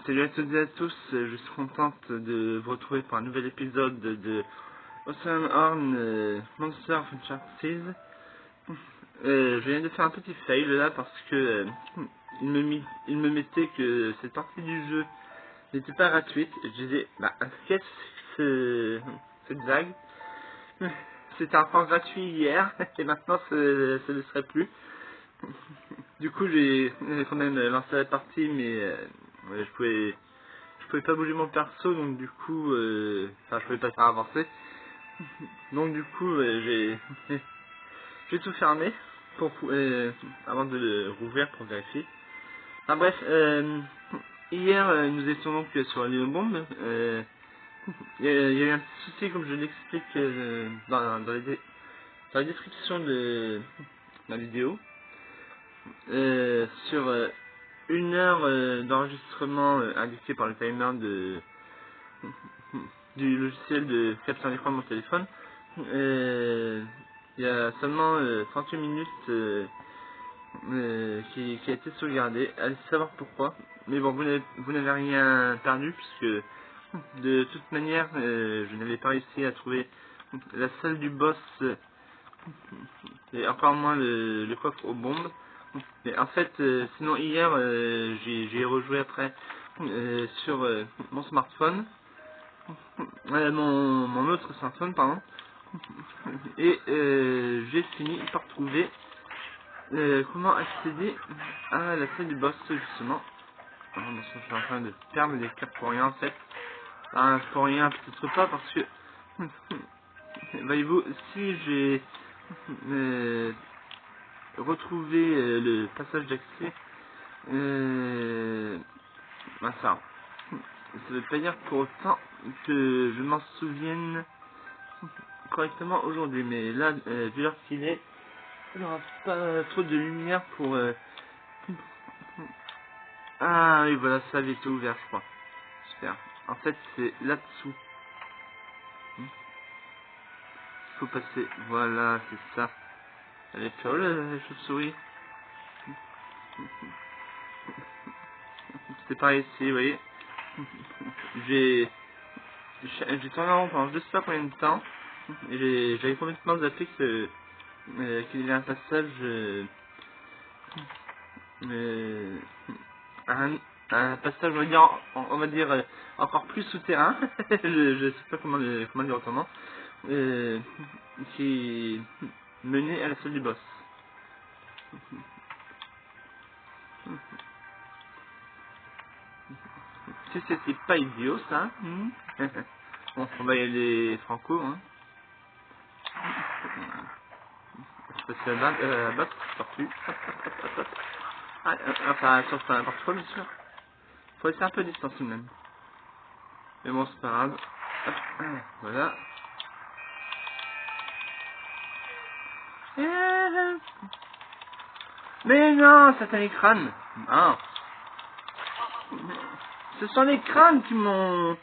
Salut à toutes et à tous, je suis contente de vous retrouver pour un nouvel épisode de Oceanhorn Monster of Uncharted. Je viens de faire un petit fail là parce que il me mettait que cette partie du jeu n'était pas gratuite. Je disais, bah qu'est-ce que cette blague? C'était encore gratuit hier et maintenant ça ne le serait plus. Du coup j'ai quand même lancé la partie mais ouais, je pouvais pas bouger mon perso, donc du coup, enfin, je pouvais pas faire avancer. Donc du coup, j'ai tout fermé pour avant de le rouvrir pour vérifier. Enfin bref, hier nous étions donc sur la bombe. Il y a eu un petit souci, comme je l'explique dans la description de la vidéo, sur 1 heure d'enregistrement indiqué par le timer du logiciel de capture d'écran de mon téléphone. Il y a seulement 38 minutes qui a été sauvegardé. Allez savoir pourquoi. Mais bon, vous n'avez rien perdu puisque de toute manière, je n'avais pas réussi à trouver la salle du boss et encore moins le coffre aux bombes. Et en fait, sinon hier, j'ai rejoué après sur mon smartphone. Mon autre smartphone, pardon. Et j'ai fini par trouver comment accéder à la salle du boss, justement. Alors, je suis en train de perdre des cartes pour rien, en fait. Ah, pour rien, peut-être pas, parce que voyez-vous, si j'ai retrouvé le passage d'accès, ben ça veut pas dire pour autant que je m'en souvienne correctement aujourd'hui, mais là, vu l'heure qu'il est, il n'y aura pas trop de lumière pour... Ah oui, voilà, ça avait été ouvert, je crois. Super. En fait, c'est là-dessous. Il faut passer... Voilà, c'est ça. Elle est plus la chauve-souris. C'est pareil ici, vous voyez. J'ai tourné en rond pendant je sais pas combien de temps. Et j'avais complètement zappé qu'il y avait un passage... un passage, on va dire encore plus souterrain. je sais pas comment dire autrement. Qui menait à la salle du boss. Si c'était pas idiot ça. Bon, on va y aller franco. Hein. Je passe à battre, tortue. Ah, enfin, sauf n'importe quoi, bien sûr. Faut laisser un peu de distance tout de même. Mais bon, c'est pas grave. Hop, voilà. Mais non, satané crâne. Ah. Ce sont les crânes qui m'ont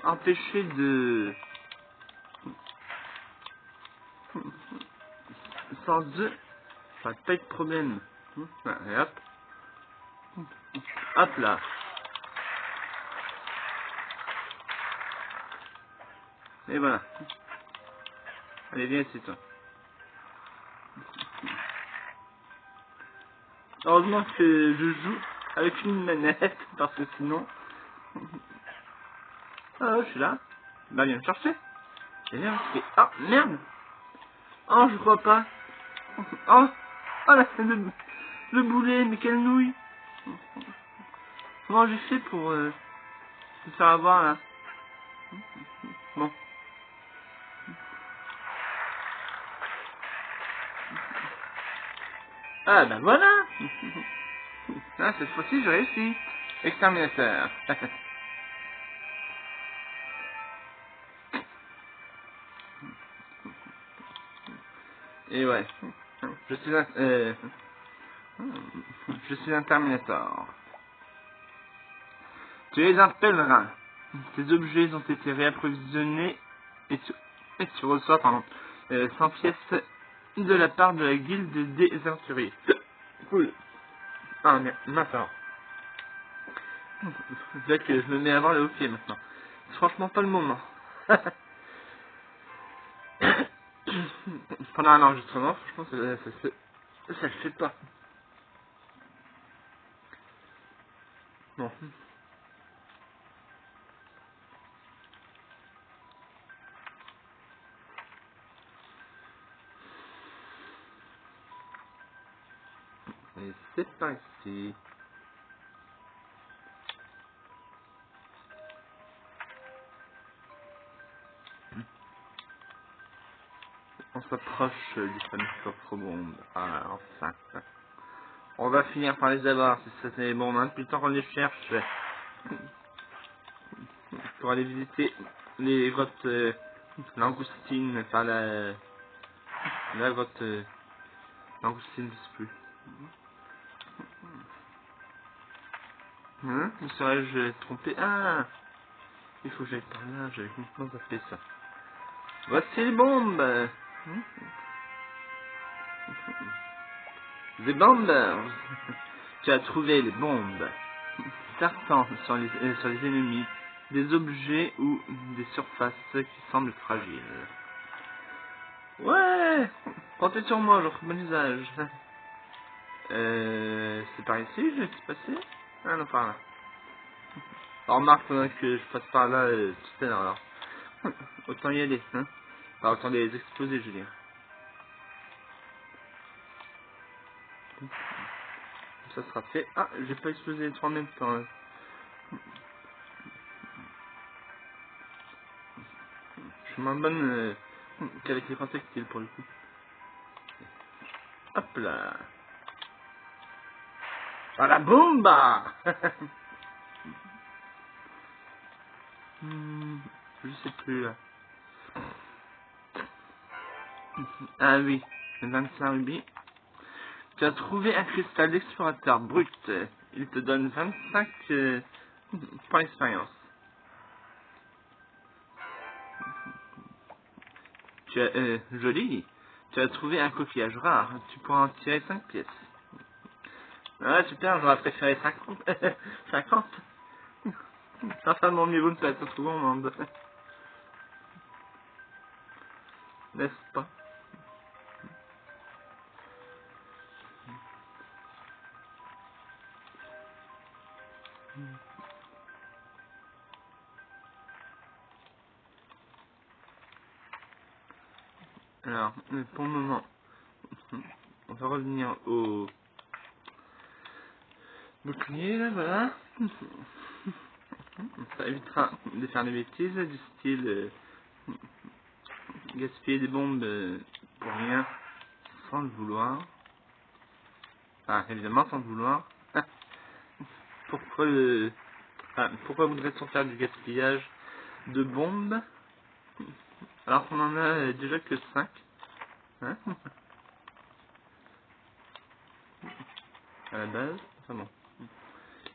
empêché de... Sans deux, ça va pas être de problème. Et hop. Hop là. Et voilà. Allez, viens ici, toi. Heureusement que je joue avec une manette, parce que sinon... Ah, je suis là. Bah, viens me chercher. Et viens, ah, merde. Oh, je crois pas. Oh, oh là, le boulet, mais quelle nouille. Comment j'ai fait pour me faire avoir, là? Bon. Ah, ben voilà. Ah, cette fois-ci, j'ai réussi. Exterminateur. Et ouais. Je suis un Terminator. Tu es un pèlerin. Tes objets ont été réapprovisionnés et tu reçois, 100 pièces de la part de la guilde des aventuriers. Cool. Ah, merde, maintenant. Déjà que je me mets à voir le hockey maintenant. C'est franchement pas le moment. Pendant un enregistrement, franchement, ça le fait pas. Bon. Et c'est parti. On s'approche du fameux coffre-bombe. Ah, enfin. On va finir par les avoir, si ça c'est bon. Hein, depuis le temps qu'on les cherche. Pour aller visiter les grottes langoustines. Enfin, la grotte langoustine, je sais plus. Hein? Me serais-je trompé? Ah! Il faut que j'aille par là, j'avais complètement zappé ça. Voici les bombes! Des bombes! Tu as trouvé les bombes. Certains sur les ennemis, des objets ou des surfaces qui semblent fragiles. Ouais! Comptez sur moi, j'en ferai bon usage. C'est par ici, je suis passé? Ah non, par là. Alors, remarque, faudrait que je passe par là tout à l'heure, alors. Autant y aller, hein. Enfin, autant les exploser, je veux dire. Ça sera fait. Ah, j'ai pas explosé les trois en même temps. Hein. Je suis moins bonne qu'avec les projectiles pour le coup. Hop là. Ah la bomba. Je sais plus là. Ah oui, 25 rubis. Tu as trouvé un cristal d'explorateur brut. Il te donne 25 points d'expérience. Tu as, joli. Tu as trouvé un coquillage rare. Tu pourras en tirer 5 pièces. Ah super, j'aurais préféré 50. 50. Enfin, mon mieux vaut ne pas être souvent au monde. N'est-ce pas? Alors, pour le moment, on va revenir au bouclier, là, voilà. Ça évitera de faire des bêtises du style gaspiller des bombes pour rien, sans le vouloir. Ah, évidemment, sans le vouloir. Pourquoi voudrait-on faire du gaspillage de bombes alors qu'on en a déjà que 5, hein, à la base? Enfin bon.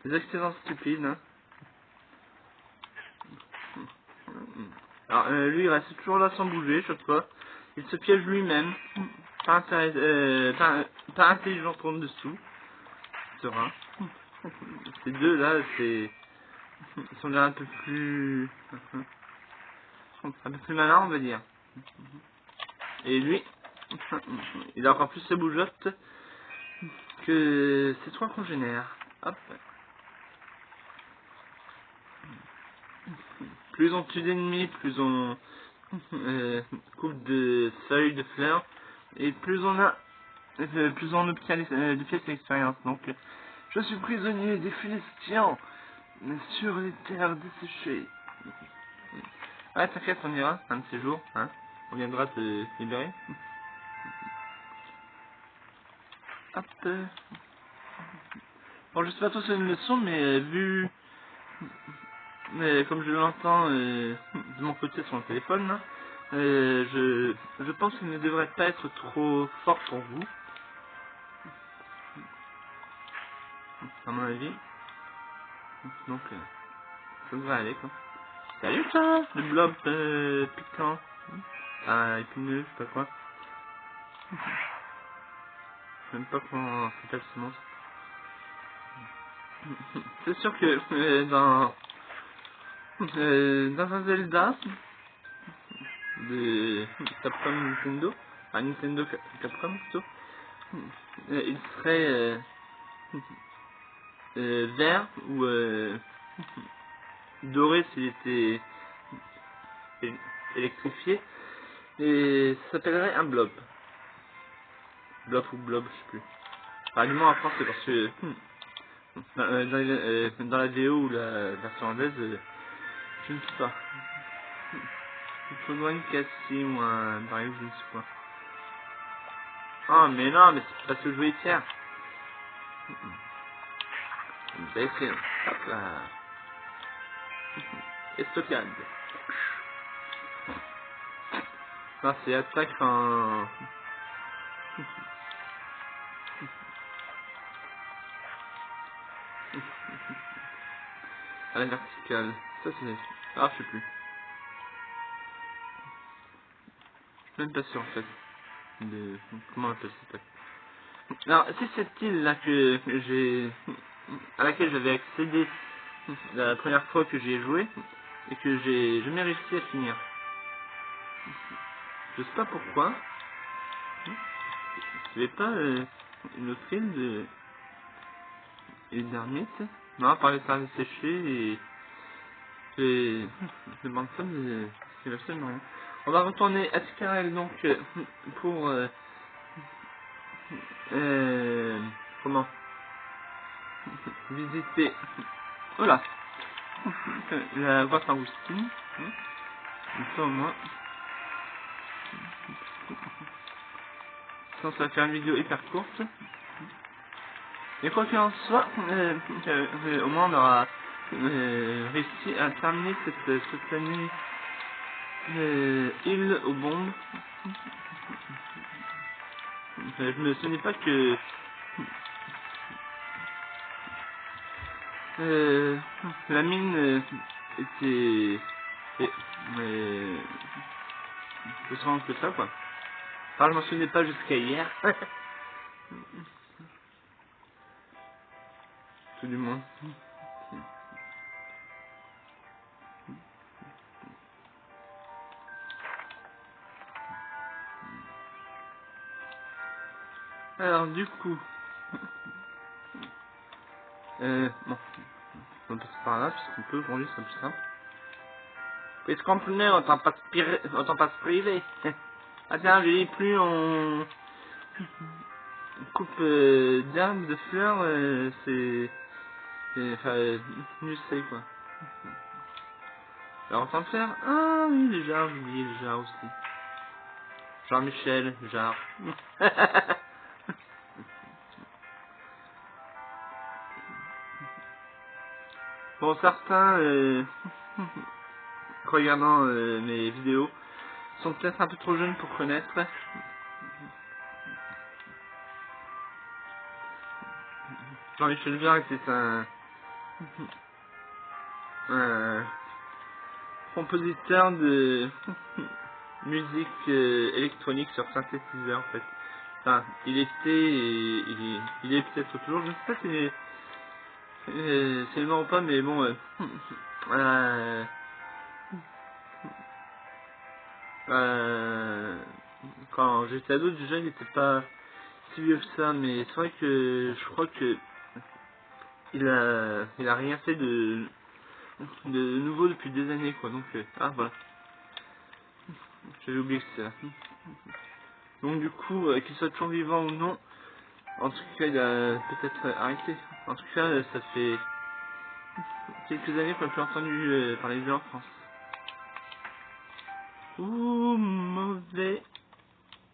Des accidents stupides, hein. Alors, lui, il reste toujours là sans bouger, chaque fois. Il se piège lui-même. Pas intelligent trop en dessous. Serein. Ces deux-là, ils sont déjà un peu plus... un peu plus malins, on va dire. Et lui, il a encore plus de bougeotte que ses trois congénères. Hop. Plus on tue d'ennemis, plus on coupe de feuilles, de fleurs, et plus on obtient des pièces d'expérience. Donc, je suis prisonnier des Philistins sur les terres desséchées. Ah, t'inquiète, on ira un de ces jours, hein. On viendra te libérer. Hop. Bon, je sais pas trop si c'est une leçon, mais mais comme je l'entends de mon côté sur mon téléphone, là, je pense qu'il ne devrait pas être trop fort pour vous, à mon avis. Donc, ça devrait aller, quoi. Salut, ça, le blob piquant. Ah, épineux, je sais pas quoi. Je sais même pas comment ça s'appelle ce monstre. C'est sûr que dans un Zelda de Capcom Nintendo, à Nintendo Capcom plutôt, il serait vert ou doré s'il était électrifié, et ça s'appellerait un blob. Blob ou blob, je sais plus. Enfin, du moins en France, c'est parce que dans la VO ou la version anglaise, je ne sais pas. Il faudrait une cassie ou un baril, je ne sais quoi. Oh mais non, mais c'est pas ce que je voulais faire. Vous avez écrit, hop là. Estocade. Non, c'est attaque en... à la verticale. Ça c'est... Ah, je sais plus. Je suis même pas sûr en fait. De... Comment on appelle cette attaque. Alors, c'est cette île là que j'ai... à laquelle j'avais accédé la première fois que j'y ai joué et que j'ai jamais réussi à finir. Je sais pas pourquoi. Il n'y avait pas une autre île de... une ermite. Non, par les services séchés et le Bantam, c'est absolument rien. On va retourner à Ticarel donc pour comment visiter, voilà, la grotte Angoustine. Une fois au moins. Sinon ça va faire une vidéo hyper courte. Et quoi qu'il en soit, au moins on aura réussi à terminer cette année île aux bombes. Je me souvenais pas que la mine était aussi grande que ça, quoi. Enfin, je m'en souvenais pas jusqu'à hier. Tout du moins. Alors, du coup, bon, on passe par là, puisqu'on peut, aujourd'hui, c'est plus simple. Puisqu'on peut, autant pas se priver. Ah tiens, je dis plus on coupe d'arbres, de fleurs, enfin, je sais quoi. Alors, autant faire, ah oui, les jarres, j'oublie les jarres aussi. Jean-Michel, jarre. Bon, certains, regardant mes vidéos, sont peut-être un peu trop jeunes pour connaître. Jean-Michel Jarre était un compositeur de musique électronique sur synthétiseur en fait. Enfin, il était et il est peut-être toujours, je ne sais pas si c'est le nom ou pas, mais bon, quand j'étais ado déjà il n'était pas si vieux que ça, mais c'est vrai que je crois que il a rien fait de nouveau depuis des années quoi, donc ah voilà, j'avais oublié que c'était là. Donc du coup, qu'il soit toujours vivant ou non, en tout cas il a peut-être arrêté. En tout cas ça fait quelques années qu'on n'a plus entendu parler de lui en France. Ouh, mauvais.